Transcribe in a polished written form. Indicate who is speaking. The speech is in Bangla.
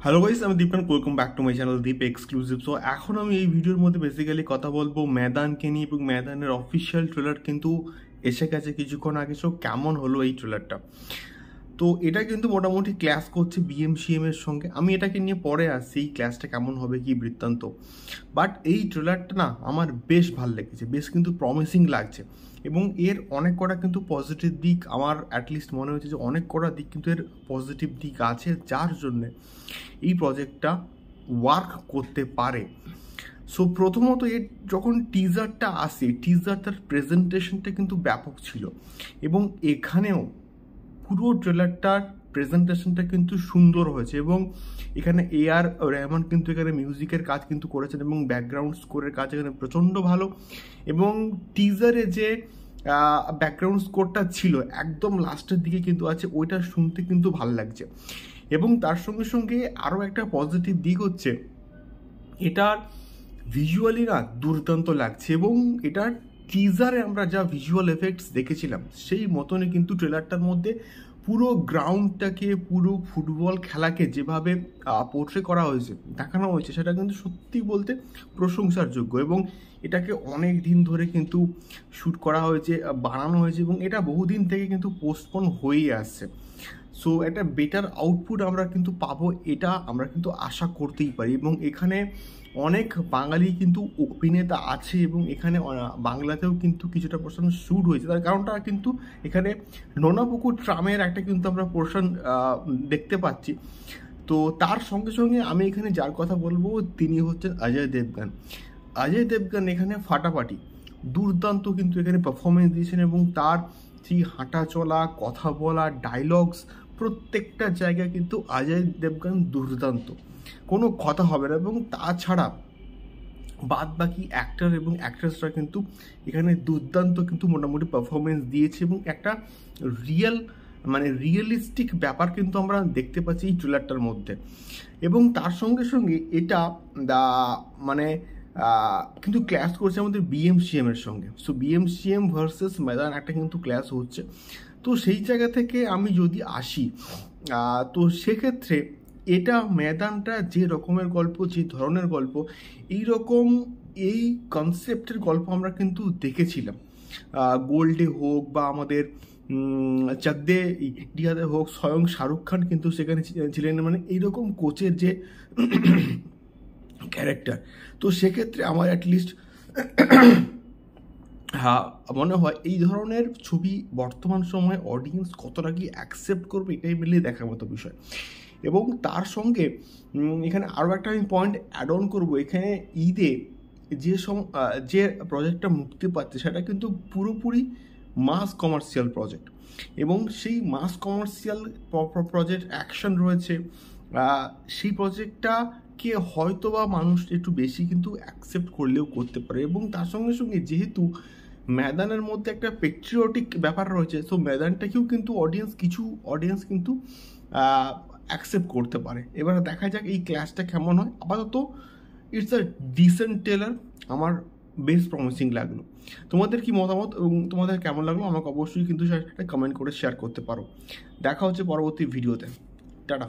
Speaker 1: হ্যালো গাইস, আমি Deep and welcome back to my channel Deep exclusive. So এখন আমি এই ভিডিওর মধ্যে বেসিক্যালি কথা বলবো ম্যাদানকে নিয়ে, এবং ম্যাদানের অফিসিয়াল ট্রেলার কিন্তু এসে গেছে কিছুক্ষণ আগে। সো কেমন হলো এই ট্রেলারটা? তো এটা কিন্তু মোটামুটি ক্লাস করছে বিএমসিএম এর সঙ্গে। আমি এটাকে নিয়ে পরে আসছি এই ক্লাসটা কেমন হবে, কি বৃত্তান্ত। বাট এই ট্রেলারটা না আমার বেশ ভালো লেগেছে, বেশ কিন্তু প্রমিসিং লাগছে, এবং এর অনেক কটা কিন্তু পজিটিভ দিক আমার অ্যাটলিস্ট মনে হচ্ছে যে অনেক কটা দিক কিন্তু এর পজিটিভ দিক আছে, যার জন্যে এই প্রজেক্টটা ওয়ার্ক করতে পারে। সো প্রথমত এর যখন টিজারটা আসে, টিজারটার প্রেজেন্টেশনটা কিন্তু ব্যাপক ছিল, এবং এখানেও পুরো ট্রেলারটার প্রেজেন্টেশনটা কিন্তু সুন্দর হয়েছে। এবং এখানে আর রহমান কিন্তু এখানে মিউজিকের কাজ কিন্তু করেছেন, এবং ব্যাকগ্রাউন্ড স্কোরের কাজ এখানে প্রচণ্ড ভালো। এবং টিজারে যে ব্যাকগ্রাউন্ড স্কোরটা ছিল একদম লাস্টের দিকে কিন্তু আছে, ওইটা শুনতে কিন্তু ভালো লাগছে। এবং তার সঙ্গে সঙ্গে আরও একটা পজিটিভ দিক হচ্ছে এটার ভিজুয়ালি না দুর্দান্ত লাগছে, এবং এটার টিজারে আমরা যা ভিজুয়াল এফেক্টস দেখেছিলাম সেই মতনই কিন্তু ট্রেলারটার মধ্যে পুরো গ্রাউন্ডটাকে, পুরো ফুটবল খেলাকে যেভাবে পোর্ট্রে করা হয়েছে, দেখানো হয়েছে, সেটা কিন্তু সত্যি বলতে প্রশংসার যোগ্য। এবং এটাকে অনেক দিন ধরে কিন্তু শ্যুট করা হয়েছে, বানানো হয়েছে, এবং এটা বহুদিন থেকে কিন্তু পোস্টপোন হয়েই আসছে। সো একটা বেটার আউটপুট আমরা কিন্তু পাবো, এটা আমরা কিন্তু আশা করতেই পারি। এবং এখানে অনেক বাঙালি কিন্তু অভিনেতা আছে, এবং এখানে বাংলাতেও কিন্তু কিছুটা পোর্শন শ্যুট হয়েছে। তার কারণটা কিন্তু এখানে নোনাপুকুর ট্রামের একটা কিন্তু আমরা পোর্শন দেখতে পাচ্ছি। তো তার সঙ্গে সঙ্গে আমি এখানে যার কথা বলবো তিনি হচ্ছেন অজয় দেবগন। অজয় দেবগন এখানে ফাটাফাটি দুর্দান্ত কিন্তু এখানে পারফরমেন্স দিয়েছেন, এবং তার সেই হাঁটা চলা, কথা বলা, ডায়লগস, প্রত্যেকটা জায়গায় কিন্তু অজয় দেবগন দুর্দান্ত, কোনো কথা হবে না। এবং তাছাড়া বাদ বাকি অ্যাক্টর এবং অ্যাক্ট্রেসরা কিন্তু এখানে দুর্দান্ত কিন্তু মোটামুটি পারফরমেন্স দিয়েছে, এবং একটা রিয়েলিস্টিক ব্যাপার কিন্তু আমরা দেখতে পাচ্ছি এই ট্রেলারটার মধ্যে। এবং তার সঙ্গে সঙ্গে এটা মানে কিন্তু ক্ল্যাশ করছে আমাদের বিএমসিএম এর সঙ্গে। সো বিএমসিএম ভার্সেস ময়দান একটা কিন্তু ক্ল্যাশ হচ্ছে। তো সেই জায়গা থেকে আমি যদি আসি, তো সেক্ষেত্রে এটা ময়দানটা যে রকমের গল্প, যে ধরনের গল্প, এই কনসেপ্টের গল্প আমরা কিন্তু দেখেছিলাম গোল্ডে হোক বা আমাদের চাক দে ইন্ডিয়াতে হোক, স্বয়ং শাহরুখ খান কিন্তু সেখানে ছিলেন, মানে এইরকম কোচের যে ক্যারেক্টার। তো সেক্ষেত্রে আমার অ্যাটলিস্ট হ্যাঁ মনে হয় এই ধরনের ছবি বর্তমান সময়ে অডিয়েন্স কতটা কি অ্যাকসেপ্ট করবে, এটাই মিলিয়ে দেখার মতো বিষয়। এবং তার সঙ্গে এখানে আরও একটা আমি পয়েন্ট অ্যাড অন করবো, এখানে ঈদে যে প্রজেক্টটা মুক্তি পাচ্ছে সেটা কিন্তু পুরোপুরি মাস কমার্শিয়াল প্রজেক্ট, এবং সেই মাস কমার্শিয়াল প্রজেক্ট অ্যাকশন রয়েছে। সেই প্রজেক্টটাকে হয়তো বা মানুষ একটু বেশি কিন্তু অ্যাকসেপ্ট করলেও করতে পারে। এবং তার সঙ্গে সঙ্গে যেহেতু ময়দানের মধ্যে একটা পেট্রিয়টিক ব্যাপার রয়েছে, সো ময়দানটাকেও কিন্তু কিছু অডিয়েন্স কিন্তু অ্যাকসেপ্ট করতে পারে। এবার দেখা যাক এই ক্লাসটা কেমন হয়। আপাতত ইটস আ ডিসেন্ট ট্রেলার, আমার বেশ প্রমিসিং লাগলো। তোমাদের কি মতামত এবং তোমাদের কেমন লাগলো আমাকে অবশ্যই কিন্তু সেটা কমেন্ট করে শেয়ার করতে পারো। দেখা হচ্ছে পরবর্তী ভিডিওতে। টাটা।